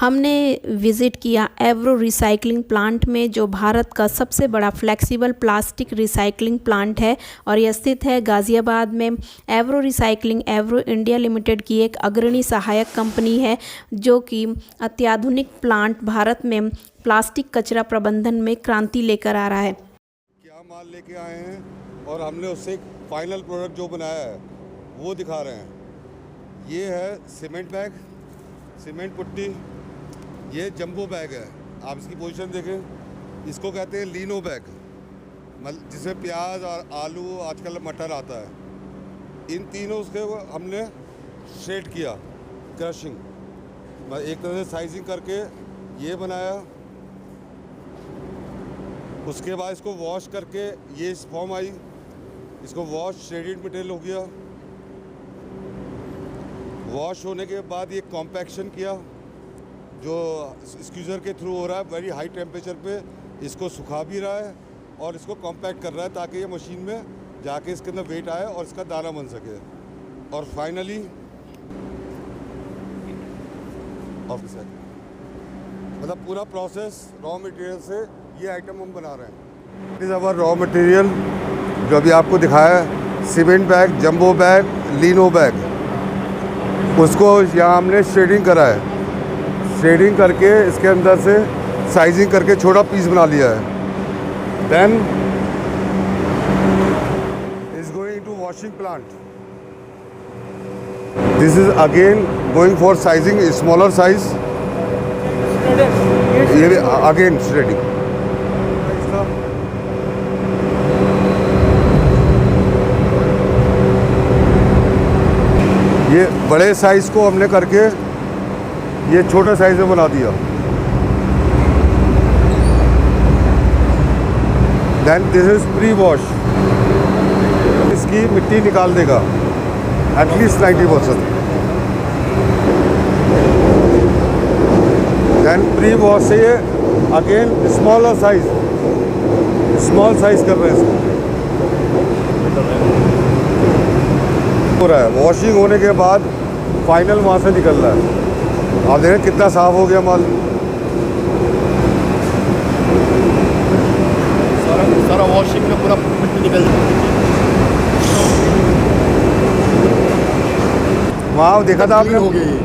हमने विज़िट किया एवरो recycling plant में, जो भारत का सबसे बड़ा फ्लेक्सिबल प्लास्टिक रिसाइकलिंग प्लांट है और यह स्थित है गाज़ियाबाद में। एवरो रिसाइकलिंग एवरो इंडिया लिमिटेड की एक अग्रणी सहायक कंपनी है जो कि अत्याधुनिक प्लांट भारत में प्लास्टिक कचरा प्रबंधन में क्रांति लेकर आ रहा है। क्या माल लेके आए हैं और हमने उससे एक फाइनल प्रोडक्ट जो बनाया है वो दिखा रहे हैं। ये है सीमेंट बैग, सीमेंट पुट्टी, ये जंबो बैग है। आप इसकी पोजीशन देखें, इसको कहते हैं लीनो बैग, जिसमें प्याज और आलू, आजकल मटर आता है। इन तीनों उसके हमने शेड किया, क्रशिंग, एक तरह से साइजिंग करके ये बनाया। उसके बाद इसको वॉश करके ये फॉर्म आई, इसको वॉश शेडेड मटेरियल हो गया। वॉश होने के बाद ये कॉम्पैक्शन किया, जो स्क्यूज़र के थ्रू हो रहा है। वेरी हाई टेम्परेचर पे इसको सुखा भी रहा है और इसको कॉम्पैक्ट कर रहा है ताकि ये मशीन में जाके इसके अंदर वेट आए और इसका दाना बन सके। और फाइनली ऑफिसर, मतलब पूरा प्रोसेस रॉ मटेरियल से ये आइटम हम बना रहे हैं। इस अवर रॉ मटेरियल जो अभी आपको दिखाया है, cement bag, jumbo bag, leno bag, उसको यहाँ हमने शेडिंग करा है। शेडिंग करके इसके अंदर से साइजिंग करके छोटा पीस बना लिया है। Then is going to washing plant. This is again going for sizing, smaller size. ये अगेन शेडिंग। ये बड़े साइज़ को हमने करके ये छोटे साइज़ में बना दिया। Then this is pre wash. इसकी मिट्टी निकाल देगा एटलीस्ट 90%। देन प्री वॉश से ये again smaller size, small size कर रहे हैं इसको। हो रहा है वॉशिंग होने के बाद फाइनल वहाँ से निकल रहा है। आप देखें कितना साफ हो गया माल। सारा वॉशिंग में पूरा मिट्टी निकल वहाँ देखा था आपने, हो गई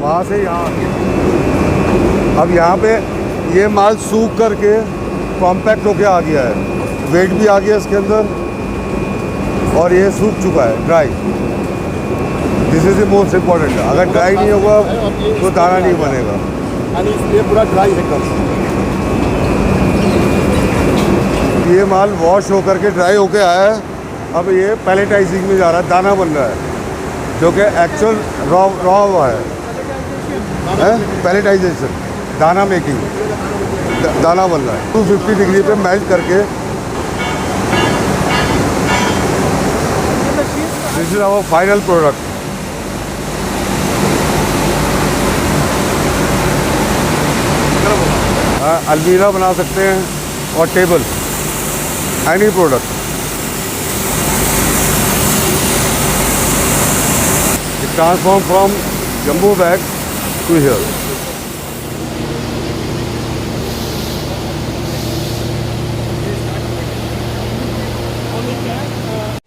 वहाँ से यहाँ। अब यहाँ पे ये माल सूख करके कॉम्पैक्ट होके आ गया है, वेट भी आ गया इसके अंदर और ये सूख चुका है, dry. This is the most important. अगर ड्राई नहीं होगा तो दाना नहीं बनेगा। ये पूरा ड्राई है कल। ये माल वॉश होकर के ड्राई होके आया है। अब ये पैलेटाइजिंग में जा रहा है, दाना बन रहा है, जो कि एक्चुअल रॉ हुआ है। पैलेटाइजेशन, दाना मेकिंग, दाना बन रहा है। 250 डिग्री पे मेल्ट करके। This is our final product. अलमीरा बना सकते हैं और table, any product. Transform from jumbo bag to here.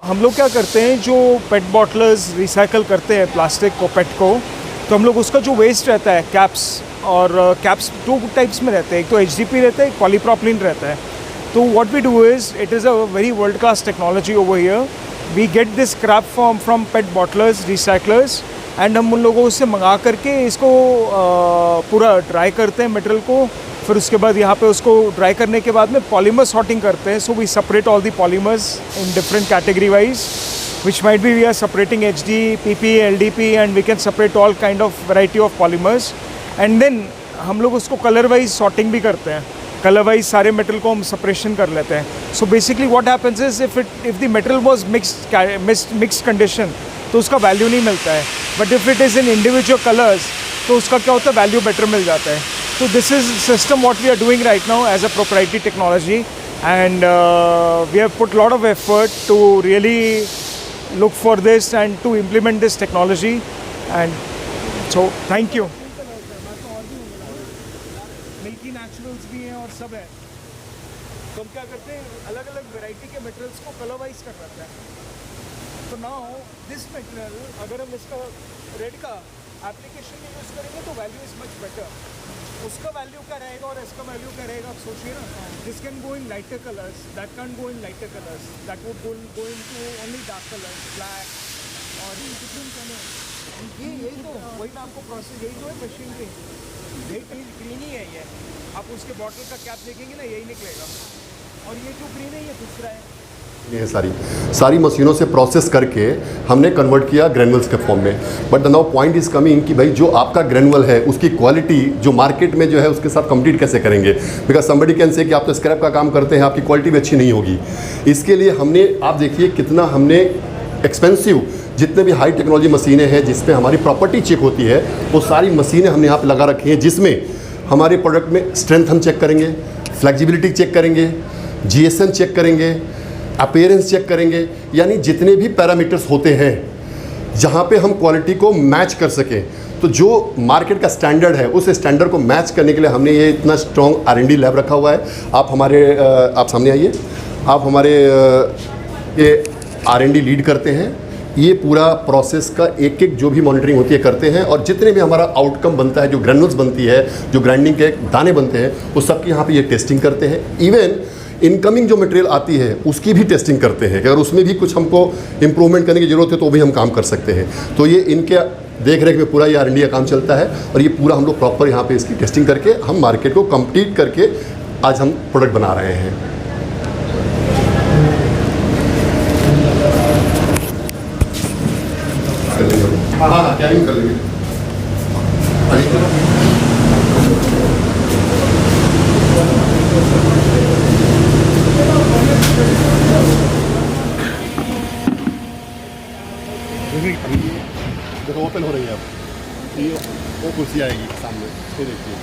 हम लोग क्या करते हैं, जो पेट बॉटलर्स रिसाइकल करते हैं प्लास्टिक को, पेट को, तो हम लोग उसका जो वेस्ट रहता है, कैप्स, और कैप्स दो टाइप्स में रहते हैं, एक तो HDP रहता है, एक पॉलीप्रोपिलीन रहता है। तो what we do is, it is a very world class technology over here. We get this scrap from PET bottlers, recyclers, and हम उन लोगों से मंगा करके इसको पूरा ड्राई करते हैं मटेरियल को। फिर उसके बाद यहाँ पे उसको ड्राई करने के बाद में पॉलीमर सॉर्टिंग करते हैं। So we separate all the polymers in different category wise, which might be we are separating HD, PP, LDP, and we can separate all kind of variety of polymers. And then हम लोग उसको colour wise sorting भी करते हैं, colour wise सारे metal को हम separation कर लेते हैं। So basically what happens is, if the metal was mixed condition तो उसका वैल्यू नहीं मिलता है, but if it is in individual colours तो उसका क्या होता है, वैल्यू बेटर मिल जाता है। तो this is system what we are doing right now as a proprietary technology, and we have put a lot of effort to really look for this and to implement this technology, and so thank you. Materials भी हैं और सब है। तो हम क्या करते हैं, अलग अलग वैरायटी के मटेरियल्स को कलरवाइज कर रखते हैं। तो नाउ दिस मटेरियल अगर हम इसका रेड का एप्लीकेशन में यूज़ करेंगे तो वैल्यू इज़ मच बेटर। उसका वैल्यू क्या रहेगा और इसका वैल्यू क्या रहेगा, आप सोचिए ना। This can go in lighter colours, that can go in lighter colours, that would go in to only dark colours, black और डिफरेंट कलर। यही तो वही ना आपको प्रोसेस, यही तो है मशीनरी, यही ग्रीन ही है ये। आप उसके बॉटल का कैप देखेंगे ना, यही निकलेगा। और ये जो ग्रीन है ये दूसरा है। ये सारी मशीनों से प्रोसेस करके हमने कन्वर्ट किया ग्रेनुअल्स के फॉर्म में। But the now point is coming कि भाई जो आपका ग्रेनुअल है उसकी क्वालिटी जो मार्केट में जो है उसके साथ कम्पीट कैसे करेंगे। बिकॉज समबडी कैन से कि आप तो स्क्रैप का काम करते हैं, आपकी क्वालिटी भी अच्छी नहीं होगी। इसके लिए हमने, आप देखिए कितना हमने एक्सपेंसिव, जितने भी हाई टेक्नोलॉजी मशीनें हैं जिसमें हमारी प्रॉपर्टी चेक होती है, वो सारी मशीनें हमने यहाँ पर लगा रखी हैं, जिसमें हमारे प्रोडक्ट में स्ट्रेंथ हम चेक करेंगे, फ्लेक्सिबिलिटी चेक करेंगे, GSM चेक करेंगे, अपीयरेंस चेक करेंगे, यानी जितने भी पैरामीटर्स होते हैं जहाँ पे हम क्वालिटी को मैच कर सकें। तो जो मार्केट का स्टैंडर्ड है उस स्टैंडर्ड को मैच करने के लिए हमने ये इतना स्ट्रॉन्ग R&D लैब रखा हुआ है। आप सामने आइए, आप हमारे ये R&D लीड करते हैं। ये पूरा प्रोसेस का एक एक जो भी मॉनिटरिंग होती है करते हैं, और जितने भी हमारा आउटकम बनता है, जो ग्रेनुल्स बनती है, जो ग्राइंडिंग के दाने बनते हैं, वो सबकी यहाँ पे ये टेस्टिंग करते हैं। इवन इनकमिंग जो मटेरियल आती है उसकी भी टेस्टिंग करते हैं कि अगर उसमें भी कुछ हमको इम्प्रूवमेंट करने की ज़रूरत है तो भी हम काम कर सकते हैं। तो ये इनके देख रेख में पूरा ये R&D का काम चलता है, और ये पूरा हम लोग प्रॉपर यहाँ पे इसकी टेस्टिंग करके हम मार्केट को कम्पीट करके आज हम प्रोडक्ट बना रहे हैं। हाँ, कैरिंग कर लेंगे। देखो ओपन हो रही है अब, ये वो कुर्सी आएगी सामने, ये देखिए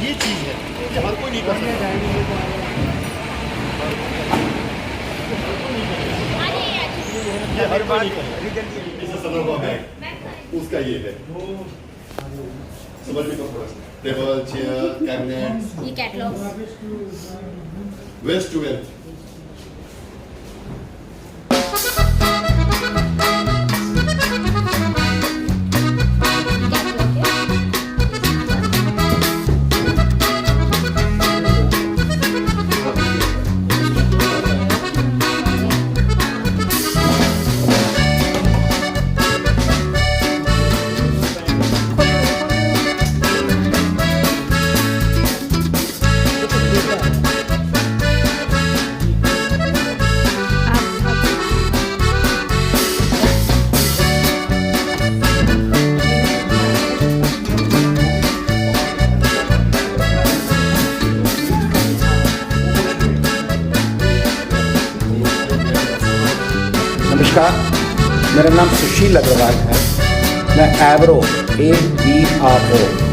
ये चीज़ है कि हर कोई नहीं कर सकता। ये हर कोई नहीं करेगा। इसे समझ हुआ है, उसका ये है, समझ में कम थोड़ा सा। टेबल, चेयर, कैबिनेट, ये कैटलॉग वेस्ट टू वेल्थ। नमस्कार, मेरा नाम सुशील अग्रवाल है। मैं Avro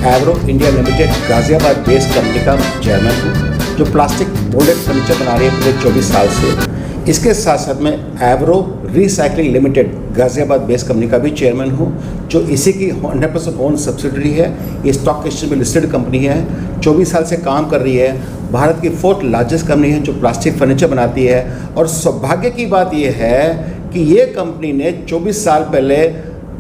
Avro India limited Ghaziabad based company का चेयरमैन हूँ, जो प्लास्टिक मोल्डेड फर्नीचर बना रही है पूरे 24 साल से। इसके साथ साथ मैं Avro recycling limited Ghaziabad based company का भी चेयरमैन हूँ, जो इसी की 100% ओन सब्सिडरी है। ये स्टॉक एक्सचेंज में लिस्टेड कंपनी है, 24 साल से काम कर रही है। भारत की 4th लार्जेस्ट कंपनी है जो प्लास्टिक फर्नीचर बनाती है। और सौभाग्य की बात यह है कि ये कंपनी ने 24 साल पहले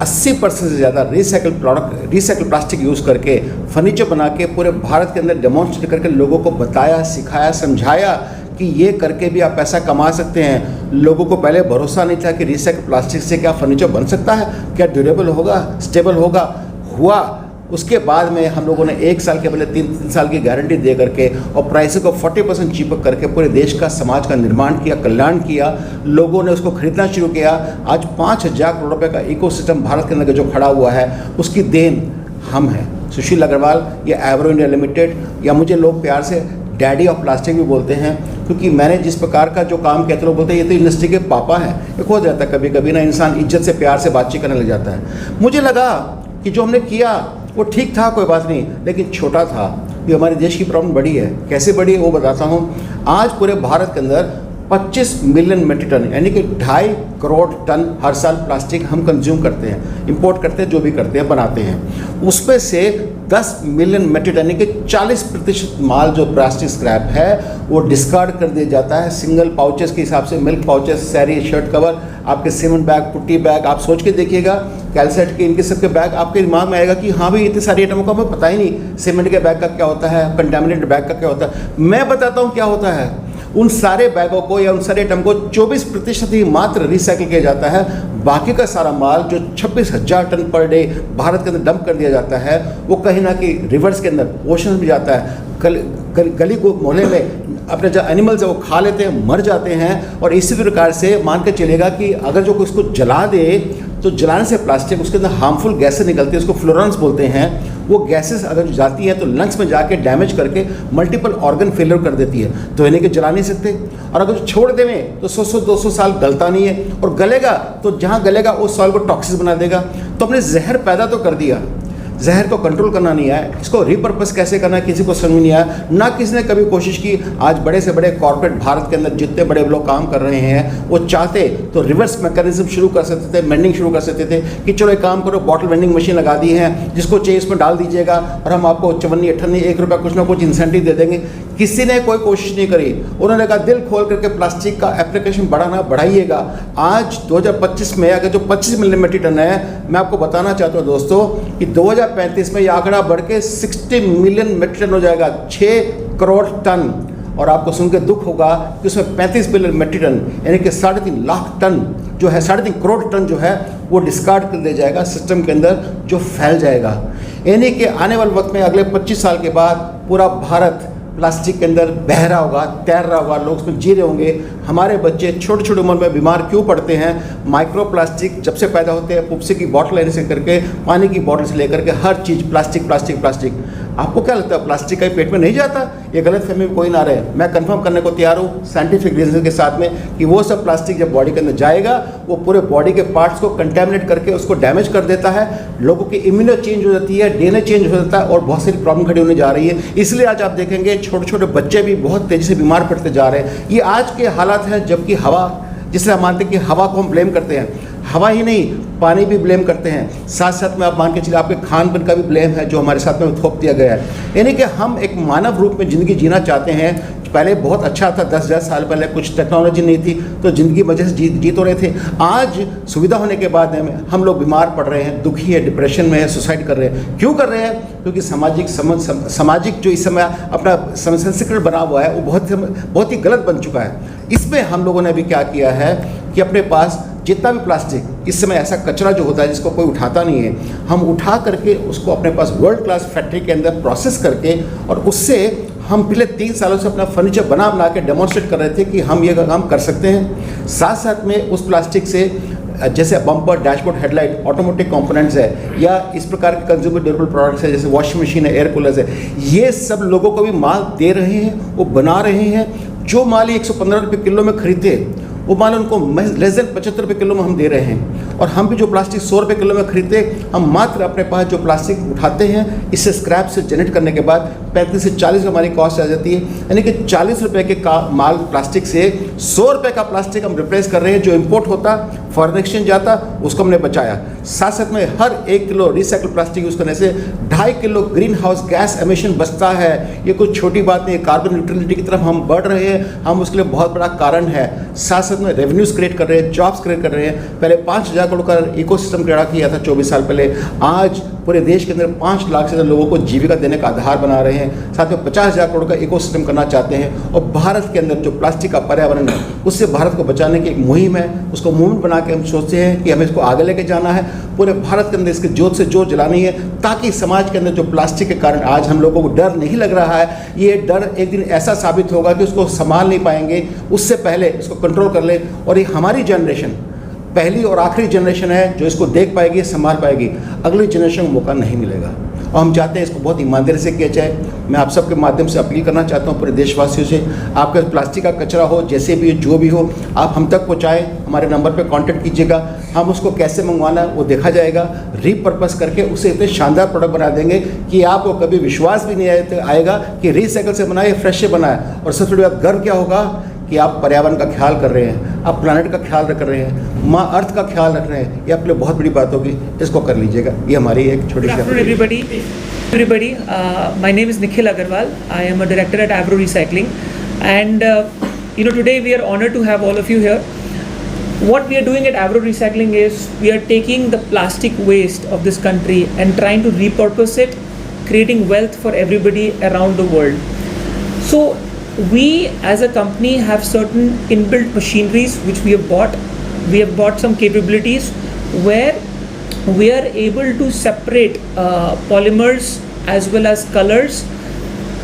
80% से ज़्यादा रिसाइकल प्लास्टिक यूज़ करके फर्नीचर बना के पूरे भारत के अंदर डेमोन्स्ट्रेट करके लोगों को बताया, सिखाया, समझाया कि ये करके भी आप पैसा कमा सकते हैं। लोगों को पहले भरोसा नहीं था कि रिसाइकल प्लास्टिक से क्या फर्नीचर बन सकता है, क्या ड्यूरेबल होगा, स्टेबल होगा। हुआ। उसके बाद में हम लोगों ने 1 साल के पहले 3 साल की गारंटी दे करके और प्राइस को 40% चीपर करके पूरे देश का, समाज का निर्माण किया, कल्याण किया। लोगों ने उसको खरीदना शुरू किया। आज 5,000 करोड़ रुपए का इकोसिस्टम भारत के अंदर जो खड़ा हुआ है, उसकी देन हम हैं। सुशील अग्रवाल, ये एवरो इंडिया लिमिटेड, या मुझे लोग प्यार से डैडी ऑफ प्लास्टिक भी बोलते हैं, क्योंकि मैंने जिस प्रकार का जो काम किया, तो लोग बोलते हैं ये तो इंडस्ट्री के पापा हैं। ये हो जाता है कभी कभी ना, इंसान इज्जत से, प्यार से बातचीत करने लग जाता है। मुझे लगा कि जो हमने किया वो ठीक था, कोई बात नहीं, लेकिन छोटा था। ये हमारे देश की प्रॉब्लम बड़ी है। कैसे बड़ी है वो बताता हूँ। आज पूरे भारत के अंदर 25 मिलियन मेट्रिक टन यानी कि 2.5 करोड़ टन हर साल प्लास्टिक हम कंज्यूम करते हैं, इंपोर्ट करते हैं, जो भी करते हैं बनाते हैं। उसमें से 10 मिलियन मेट्रिक टन यानी कि 40% माल जो प्लास्टिक स्क्रैप है वो डिस्कार्ड कर दिया जाता है। सिंगल पाउचेस के हिसाब से, मिल्क पाउचेस, सैरी, शर्ट कवर, आपके सीमेंट बैग, पुट्टी बैग, आप सोच के देखिएगा कैलसेट के, इनके सब के बैग आपके दिमाग में आएगा कि हाँ भाई इतनी सारी आइटमों का हमें पता ही नहीं, सीमेंट के बैग का क्या होता है, कंटामिनेटेड बैग का क्या होता है। मैं बताता हूँ क्या होता है। उन सारे बैगों को या उन सारे आइटम को 24% ही मात्र रिसाइकिल किया जाता है। बाकी का सारा माल जो 26,000 टन पर डे भारत के अंदर डंप कर दिया जाता है वो कहीं ना कहीं रिवर्स के अंदर, ओशन में जाता है। गली को मोहल्ले में अपने जो एनिमल्स है वो खा लेते हैं, मर जाते हैं। और इसी प्रकार से मान के चलेगा कि अगर जो कोई इसको जला दे तो जलाने से प्लास्टिक उसके अंदर हार्मफुल गैसें निकलती है, उसको फ्लोरेंस बोलते हैं। वो गैसेस अगर जाती हैं तो लंग्स में जाके डैमेज करके मल्टीपल ऑर्गन फेलियर कर देती है, तो इन्हें के जला नहीं सकते। और अगर छोड़ देवें तो 100-200 साल गलता नहीं है, और गलेगा तो जहाँ गलेगा उस सॉइल को टॉक्सिक बना देगा। तो हमने जहर पैदा तो कर दिया, जहर को कंट्रोल करना नहीं आया, इसको रिपर्पस कैसे करना है किसी को समझ में नहीं आया। ना किसी ने कभी कोशिश की। आज बड़े से बड़े कॉर्पोरेट भारत के अंदर जितने बड़े लोग काम कर रहे हैं वो चाहते तो रिवर्स मैकेनिज्म शुरू कर सकते थे, वेंडिंग शुरू कर सकते थे कि चलो एक काम करो, बॉटल वेंडिंग मशीन लगा दी है, जिसको चाहिए इसमें डाल दीजिएगा और हम आपको 54-58 1 रुपया कुछ ना कुछ इंसेंटिव दे देंगे। किसी ने कोई कोशिश नहीं करी। उन्होंने कहा दिल खोल करके प्लास्टिक का एप्लीकेशन बढ़ाना बढ़ाइएगा। आज 2025 में अगर जो 25 मिलियन मेट्रिक टन है, मैं आपको बताना चाहता हूँ दोस्तों कि 2035 में ये आंकड़ा बढ़ के 60 मिलियन मेट्रिक टन हो जाएगा, 6 करोड़ टन। और आपको सुन के दुख होगा कि उसमें 35 मिलियन मेट्रिक टन यानी कि 3.5 लाख टन जो है, 3.5 करोड़ टन जो है वो डिस्कार्ड कर दिया जाएगा सिस्टम के अंदर, जो फैल जाएगा। यानी कि आने वाले वक्त में अगले 25 साल के बाद पूरा भारत प्लास्टिक के अंदर बह रहा होगा, तैर रहा होगा, लोग उसमें जी रहे होंगे। हमारे बच्चे छोटे छोटे उम्र में बीमार क्यों पड़ते हैं? माइक्रो प्लास्टिक जब से पैदा होते हैं, पुप्सी की बॉटल लेने से करके पानी की बॉटल से लेकर के हर चीज़ प्लास्टिक प्लास्टिक प्लास्टिक। आपको क्या लगता है प्लास्टिक का पेट में नहीं जाता? ये गलत फहमी में कोई ना रहे। मैं कंफर्म करने को तैयार हूँ साइंटिफिक रीजन के साथ में कि वो सब प्लास्टिक जब बॉडी के अंदर जाएगा वो पूरे बॉडी के पार्ट्स को कंटेमिनेट करके उसको डैमेज कर देता है। लोगों की इम्यूनो चेंज हो जाती है, डीएनए चेंज हो जाता है और बहुत सारी प्रॉब्लम खड़ी होने जा रही है। इसलिए आज आप देखेंगे छोटे छोटे बच्चे भी बहुत तेज़ी से बीमार पड़ते जा रहे हैं। ये आज के हालात हैं। जबकि हवा, जिससे हम मानते हैं कि हवा को हम ब्लेम करते हैं, हवा ही नहीं पानी भी ब्लेम करते हैं। साथ साथ में आप मान के चलिए आपके खान पान का भी ब्लेम है जो हमारे साथ में थोप दिया गया है। यानी कि हम एक मानव रूप में ज़िंदगी जीना चाहते हैं। पहले बहुत अच्छा था, 10,000 साल पहले कुछ टेक्नोलॉजी नहीं थी तो ज़िंदगी मज़े से जी तो रहे थे। आज सुविधा होने के बाद हम लोग बीमार पड़ रहे हैं, दुखी है, डिप्रेशन में है, सुसाइड कर रहे हैं। क्यों कर रहे हैं? क्योंकि सामाजिक जो इस समय अपना संस्कृत बना हुआ है वो बहुत ही गलत बन चुका है। इसमें हम लोगों ने भी क्या किया है कि अपने पास जितना भी प्लास्टिक इस समय ऐसा कचरा जो होता है जिसको कोई उठाता नहीं है, हम उठा करके उसको अपने पास वर्ल्ड क्लास फैक्ट्री के अंदर प्रोसेस करके और उससे हम पिछले 3 सालों से अपना फर्नीचर बना के डेमोन्स्ट्रेट कर रहे थे कि हम ये काम कर सकते हैं। साथ साथ में उस प्लास्टिक से जैसे bumper, dashboard, headlight, automotive components है या इस प्रकार के कंज्यूमर ड्यूरेबल प्रोडक्ट्स है जैसे वॉशिंग मशीन है, एयर कूलर्स है, ये सब लोगों को भी माल दे रहे हैं, वो बना रहे हैं। जो माल 115 रुपये किलो में खरीदते वो माल उनको लेस देन 75 रुपये किलो में हम दे रहे हैं। और हम भी जो प्लास्टिक 100 रुपये किलो में खरीदते, हम मात्र अपने पास जो प्लास्टिक उठाते हैं इससे स्क्रैप से जनरेट करने के बाद 35 से 40 हमारी कॉस्ट आ जाती है। यानी कि 40 रुपये के माल प्लास्टिक से 100 रुपये का प्लास्टिक हम रिप्लेस कर रहे हैं। जो इम्पोर्ट होता, फॉरेन एक्सचेंज जाता, उसको हमने बचाया। साथ साथ में हर 1 किलो रिसाइकल प्लास्टिक यूज़ करने से 2.5 kilo green house gas emission बचता है। ये कोई छोटी बात नहीं है। कार्बन न्यूट्रलिटी की तरफ हम बढ़ रहे हैं, हम उसके लिए बहुत बड़ा कारण है। साथ में रेवेन्यूज क्रिएट कर रहे हैं, जॉब्स क्रिएट कर रहे हैं। पहले 5,000 करोड़ का इकोसिस्टम क्रिएट किया था 24 साल पहले, आज पूरे देश के अंदर 5 लाख से ज़्यादा लोगों को जीविका देने का आधार बना रहे हैं। साथ में 50,000 करोड़ का इकोसिस्टम करना चाहते हैं। और भारत के अंदर जो प्लास्टिक का पर्यावरण है उससे भारत को बचाने की एक मुहिम है, उसको मूवमेंट बना के हम सोचते हैं कि हमें इसको आगे लेके जाना है। पूरे भारत के अंदर इसके जोत से जोत जलानी है ताकि समाज के अंदर जो प्लास्टिक के कारण आज हम लोगों को डर नहीं लग रहा है, ये डर एक दिन ऐसा साबित होगा कि उसको संभाल नहीं पाएंगे। उससे पहले इसको कंट्रोल कर ले। और ये हमारी जनरेशन पहली और आखिरी जनरेशन है जो इसको देख पाएगी, संभाल पाएगी। अगली जनरेशन को मौका नहीं मिलेगा और हम चाहते हैं इसको बहुत ईमानदारी से किया जाए। मैं आप सबके माध्यम से अपील करना चाहता हूँ पूरे देशवासियों से, आपका प्लास्टिक का कचरा हो, जैसे भी जो भी हो, आप हम तक पहुँचाएँ। हमारे नंबर पे कांटेक्ट कीजिएगा, हम उसको कैसे मंगवाना है वो देखा जाएगा। रीपर्पस करके उसे इतने शानदार प्रोडक्ट बना देंगे कि आपको कभी विश्वास भी नहीं आएगा कि रिसाइकल से बना है, फ्रेश से बना है। और सबसे बड़ी बात गर्व क्या होगा कि आप पर्यावरण का ख्याल कर रहे हैं, आप प्लानट का ख्याल कर रहे हैं, माँ अर्थ का ख्याल रख रहे हैं, ये आपके लिए बहुत बड़ी बात होगी, इसको कर लीजिएगा। ये हमारी एक छोटी सी everybody, my name is Nikhil Agarwal. I am a director at Avro Recycling, and today we are honored to have all of you here. What we are doing at Avro Recycling is we are taking the plastic waste of this country and trying to repurpose it, creating wealth for everybody around the world. So we as a company have certain inbuilt machineries which we have bought. We have bought some capabilities where we are able to separate polymers as well as colors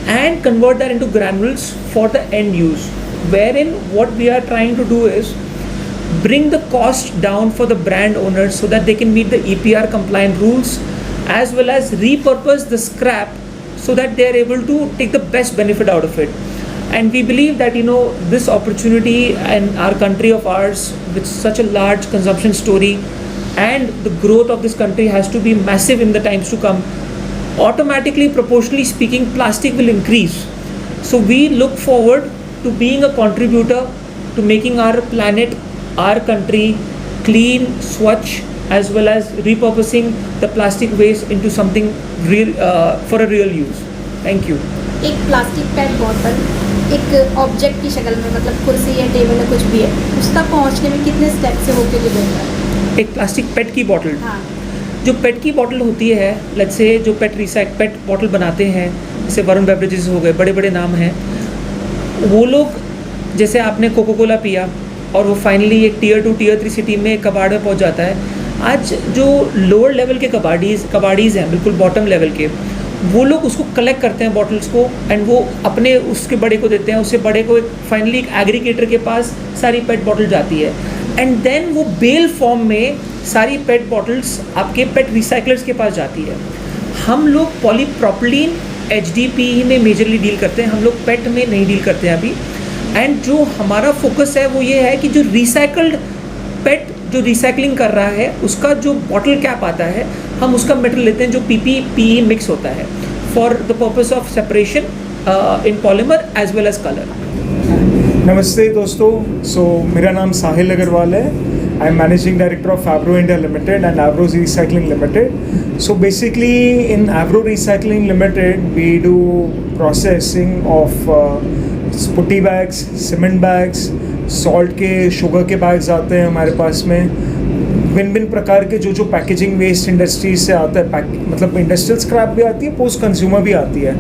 and convert that into granules for the end use, wherein what we are trying to do is bring the cost down for the brand owners so that they can meet the EPR compliant rules, as well as repurpose the scrap so that they are able to take the best benefit out of it. And we believe that this opportunity in our country of ours with such a large consumption story and the growth of this country has to be massive in the times to come. Automatically, proportionally speaking, plastic will increase. So we look forward to being a contributor to making our planet, our country clean, swachh, as well as repurposing the plastic waste into something real for a real use. Thank you. एक plastic pack bottle एक object की शक्ल में, मतलब कुर्सी या table या कुछ भी है, उस तक पहुँचने में कितने स्टेप से होकर गुजरता है? एक प्लास्टिक पेट की बॉटल, हाँ। जो पेट की बॉटल होती है, लेट्स से जो पेट बॉटल बनाते हैं, जैसे वरुण बेवरेजेस हो गए, बड़े बड़े नाम हैं, वो लोग, जैसे आपने कोको कोला पिया और वो फाइनली एक टियर 2 टियर 3 सिटी में कबाड़ में पहुंच जाता है। आज जो लोअर लेवल के कबाड़ीज़ हैं, बिल्कुल बॉटम लेवल के, वो लोग उसको कलेक्ट करते हैं बॉटल्स को, एंड वो अपने उसके बड़े को देते हैं, उससे बड़े को फाइनली एक एग्रीगेटर के पास सारी पेट बॉटल जाती है, एंड देन वो बेल फॉर्म में सारी पेट बॉटल्स आपके पेट रिसाइकलर्स के पास जाती है। हम लोग पॉलीप्रोपिलीन HDPE में मेजरली डील करते हैं, हम लोग पेट में नहीं डील करते हैं अभी। एंड जो हमारा फोकस है वो ये है कि जो रिसाइकल्ड पेट जो रिसाइकलिंग कर रहा है उसका जो बॉटल कैप आता है, हम उसका मेटेरियल लेते हैं जो PPE मिक्स होता है for the purpose of separation in polymer as well as colour. नमस्ते दोस्तों, मेरा नाम साहिल अग्रवाल है। I am managing director of Avro India Limited and Avro Recycling Limited. So basically in Avro Recycling Limited we do processing of putty bags, cement bags, salt के, sugar के bags आते हैं हमारे पास में। भिन्न प्रकार के जो पैकेजिंग वेस्ट इंडस्ट्रीज से आता है, मतलब इंडस्ट्रियल स्क्रैप भी आती है, पोस्ट कंज्यूमर भी आती है।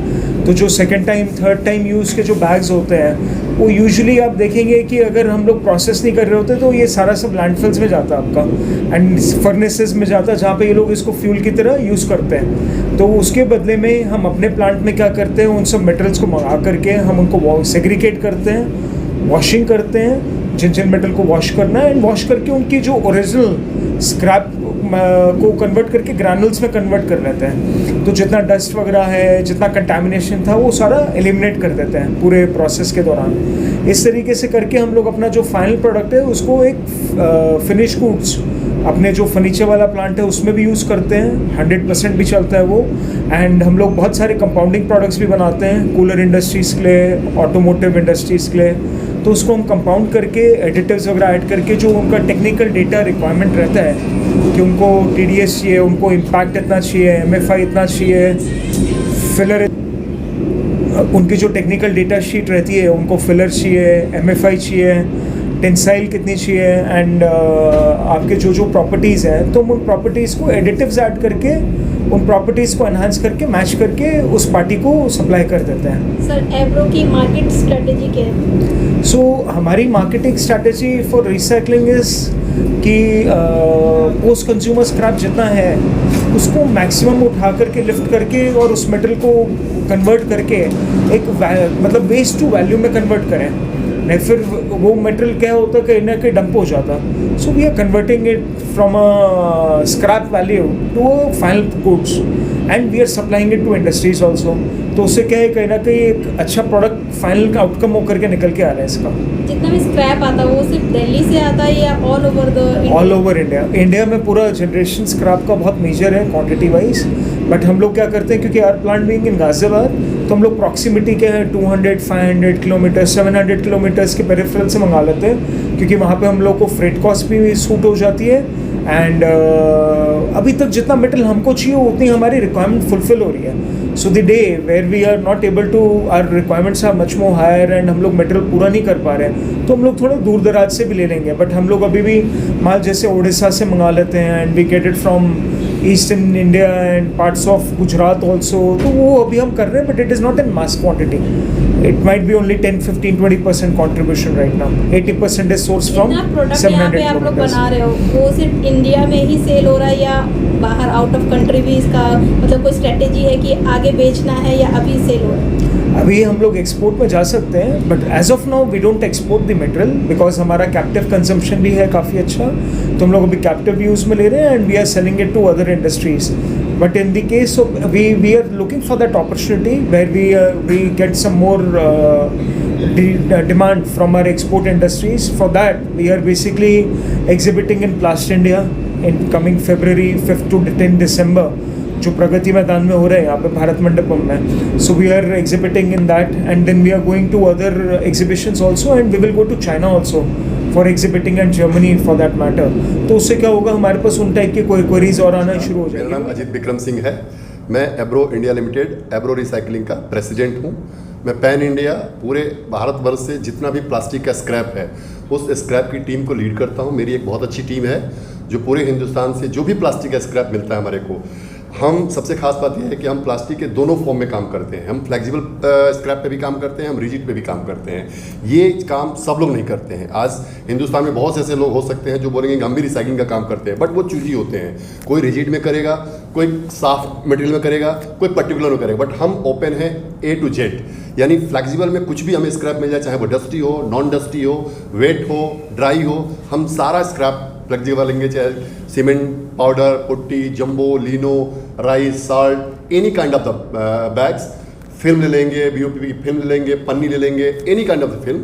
तो जो second time third time use के जो बैग्स होते हैं वो यूजुअली आप देखेंगे कि अगर हम लोग प्रोसेस नहीं कर रहे होते तो ये सारा सब लैंडफिल्स में जाता है आपका, एंड फर्नेसेस में जाता है जहाँ पे ये लोग इसको फ्यूल की तरह यूज़ करते हैं। तो उसके बदले में हम अपने प्लांट में क्या करते हैं, उन सब मटेरियल्स को मंगा करके हम उनको सेग्रीगेट करते हैं, वॉशिंग करते हैं, जिन मेटल को वॉश करना है, एंड वॉश करके उनकी जो ओरिजिनल स्क्रैप को कन्वर्ट करके ग्रैनुल्स में कन्वर्ट कर लेते हैं। तो जितना डस्ट वगैरह है, जितना कंटामिनेशन था, वो सारा एलिमिनेट कर देते हैं पूरे प्रोसेस के दौरान। इस तरीके से करके हम लोग अपना जो फाइनल प्रोडक्ट है उसको एक फिनिश गुड्स अपने जो फर्नीचर वाला प्लांट है उसमें भी यूज़ करते हैं, 100% भी चलता है वो। एंड हम लोग बहुत सारे कंपाउंडिंग प्रोडक्ट्स भी बनाते हैं कूलर इंडस्ट्रीज़ के लिए, ऑटोमोटिव इंडस्ट्रीज़ के लिए। तो उसको हम कंपाउंड करके एडिटिव्स वगैरह ऐड करके जो उनका टेक्निकल डेटा रिक्वायरमेंट रहता है कि उनको TDS चाहिए, उनको इम्पैक्ट इतना चाहिए, MFI इतना चाहिए, फिलर, उनकी जो टेक्निकल डेटा शीट रहती है उनको फिलर चाहिए, MFI चाहिए, टेंसाइल कितनी चाहिए, एंड आपके जो प्रॉपर्टीज़ हैं तो उन प्रॉपर्टीज़ को एडिटिव्स ऐड करके उन प्रॉपर्टीज़ को एनहांस करके मैच करके उस पार्टी को सप्लाई कर देते हैं। सर, एवरो की मार्केट स्ट्रेटजी क्या है? सो हमारी marketing strategy for recycling is कि पोस्ट कंज्यूमर स्क्रैप जितना है उसको मैक्सिमम उठा करके लिफ्ट करके और उस मेटल को कन्वर्ट करके एक मतलब वेस्ट टू वैल्यू में कन्वर्ट करें, नहीं फिर वो मटेरियल क्या होता है कहीं ना कहीं डंप हो जाता। So we are converting it from a scrap value to a final goods and we are supplying it to industries also. तो उससे क्या है, कहीं ना कहीं एक अच्छा प्रोडक्ट फाइनल का आउटकम होकर के निकल के आ रहा है इसका। जितना भी स्क्रैप आता है वो सिर्फ दिल्ली से आता है या ऑल ओवर इंडिया? इंडिया में पूरा जनरेशन स्क्रैप का बहुत मेजर है क्वांटिटी वाइज, बट हम लोग क्या करते हैं क्योंकि our plant being in Ghaziabad तो हम लोग प्रॉक्सिमिटी के हैं 200, 500 किलोमीटर, 700 किलोमीटर्स के पेरिफेरल से मंगा लेते हैं, क्योंकि वहाँ पे हम लोग को फ्रेट कॉस्ट भी सूट हो जाती है। एंड अभी तक जितना मेटल हमको चाहिए उतनी हमारी रिक्वायरमेंट फुलफिल हो रही है। So the day where we are not able to, our requirements are much more higher and हम लोग मेटल पूरा नहीं कर पा रहे हैं, तो हम लोग थोड़े दूर दराज से भी ले लेंगे। बट हम लोग अभी भी माल जैसे उड़ीसा से मंगा लेते हैं and we get it from eastern India and parts of Gujarat also, तो वो अभी हम कर रहे हैं, but it is not in mass quantity. It might be only 10, 15, 20% contribution right now. 80% is source from 700 आप लोग किलोमीटर्स। बना रहे हो वो सिर्फ इंडिया में ही सेल हो रहा है या बाहर आउट ऑफ कंट्री भी इसका मतलब कोई स्ट्रेटेजी है कि आगे बेचना है या अभी सेल हो रहा है? अभी हम लोग एक्सपोर्ट में जा सकते हैं, but as of now we don't export the material because हमारा कैप्टिव कंजम्पशन भी है काफ़ी अच्छा, तो हम लोग अभी कैप्टिव यूज़ में ले रहे हैं and we are selling it to other industries. But in the case of we are looking for that opportunity where we get some more demand from our export industries. For that we are basically exhibiting in Plast India in coming February 5th to 10 December, जो प्रगति मैदान में हो रहे हैं यहाँ पे भारत मंडपम में। So we are exhibiting in that and then we are going to other exhibitions also and we will go to China also for exhibiting and Germany for that matter. तो उससे क्या होगा, हमारे पास उन टाइप की कोई क्वेरीज और आना शुरू हो जाएगी। मेरा नाम अजीत विक्रम सिंह है, मैं एब्रो इंडिया लिमिटेड एब्रो रिसाइकलिंग का प्रेसिडेंट हूँ। मैं पैन इंडिया पूरे भारतवर्ष से जितना भी प्लास्टिक का स्क्रैप है उस स्क्रैप की टीम को लीड करता हूँ। मेरी एक बहुत अच्छी टीम है जो पूरे हिंदुस्तान से जो भी प्लास्टिक का स्क्रैप मिलता है हमारे को, हम सबसे खास बात यह है कि हम प्लास्टिक के दोनों फॉर्म में काम करते हैं। हम फ्लेक्सिबल स्क्रैप पे भी काम करते हैं, हम रिजिड पे भी काम करते हैं। ये काम सब लोग नहीं करते हैं। आज हिंदुस्तान में बहुत से ऐसे लोग हो सकते हैं जो बोलेंगे कि हम भी रिसाइकलिंग का काम करते हैं, बट वो चूजी होते हैं। कोई रिजिड में करेगा, कोई साफ मटेरियल में करेगा, कोई पर्टिकुलर में करेगा, बट हम ओपन हैं A to Z, यानी फ्लेक्सिबल में कुछ भी हमें स्क्रैप मिल जाए, चाहे वो डस्टी हो, नॉन डस्टी हो, वेट हो, ड्राई हो, हम सारा स्क्रैप फ्लेक्सिबल लेंगे, चाहे cement, powder, putty, jumbo, leno, rice, salt, any kind of the bags, film ले लेंगे, BOP की फिल्म ले लेंगे, पन्नी ले लेंगे, any kind of the film,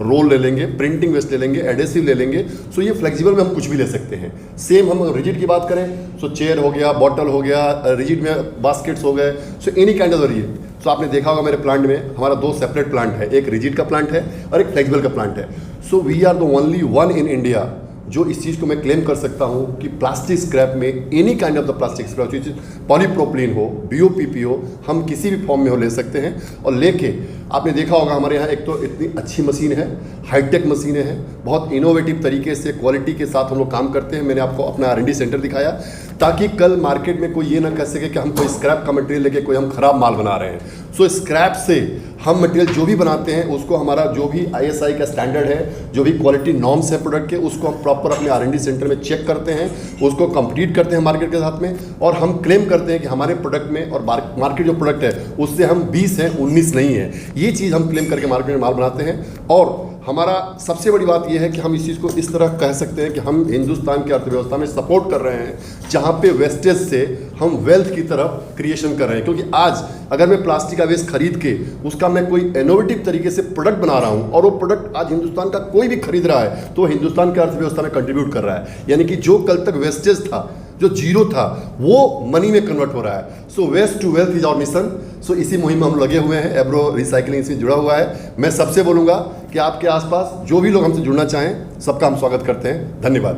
roll ले लेंगे, प्रिंटिंग वेस्ट ले लेंगे, एडेसिव ले लेंगे। सो ये फ्लेक्सिबल में हम कुछ भी ले सकते हैं। सेम हम रिजिड की बात करें सो चेयर हो गया, बॉटल हो गया, रिजिड में बास्केट्स हो गए, so any kind of rigid. So आपने देखा होगा मेरे प्लांट में हमारा 2 सेपरेट प्लांट है, एक रिजिड का प्लांट है और एक फ्लेक्सिबल का प्लांट है। So we are the only one in India जो इस चीज़ को मैं क्लेम कर सकता हूँ कि प्लास्टिक स्क्रैप में any kind of the plastic scrap, polypropylene हो, BOPP हो, हम किसी भी फॉर्म में हो ले सकते हैं। और लेके आपने देखा होगा हमारे यहाँ एक तो इतनी अच्छी मशीन है, हाईटेक मशीनें हैं, बहुत इनोवेटिव तरीके से क्वालिटी के साथ हम लोग काम करते हैं। मैंने आपको अपना R&D सेंटर दिखाया ताकि कल मार्केट में कोई ये ना कह सके कि हम कोई स्क्रैप का मटेरियल लेके कोई हम खराब माल बना रहे हैं। सो स्क्रैप से हम मटेरियल जो भी बनाते हैं उसको हमारा जो भी ISI का स्टैंडर्ड है, जो भी क्वालिटी नॉर्म्स है प्रोडक्ट के, उसको हम प्रॉपर अपने R&D सेंटर में चेक करते हैं, उसको कंप्लीट करते हैं मार्केट के साथ में, और हम क्लेम करते हैं कि हमारे प्रोडक्ट में और मार्केट जो प्रोडक्ट है उससे हम 20 हैं, 19 नहीं है। ये चीज़ हम क्लेम करके मार्केट में माल बनाते हैं। और हमारा सबसे बड़ी बात यह है कि हम इस चीज़ को इस तरह कह सकते हैं कि हम हिंदुस्तान की अर्थव्यवस्था में सपोर्ट कर रहे हैं, जहाँ पे वेस्टेज से हम वेल्थ की तरफ क्रिएशन कर रहे हैं। क्योंकि आज अगर मैं प्लास्टिक का वेस्ट खरीद के उसका मैं कोई इनोवेटिव तरीके से प्रोडक्ट बना रहा हूँ और वो प्रोडक्ट आज हिंदुस्तान का कोई भी खरीद रहा है तो हिंदुस्तान की अर्थव्यवस्था में कंट्रीब्यूट कर रहा है। यानी कि जो कल तक वेस्टेज था, जो जीरो था, वो मनी में कन्वर्ट हो रहा है। So waste to wealth is our mission. So इसी मुहिम में हम लगे हुए हैं, एब्रो रिसाइकलिंग इसमें जुड़ा हुआ है। मैं सबसे बोलूँगा कि आपके आसपास जो भी लोग हमसे जुड़ना चाहें सबका हम स्वागत करते हैं। धन्यवाद।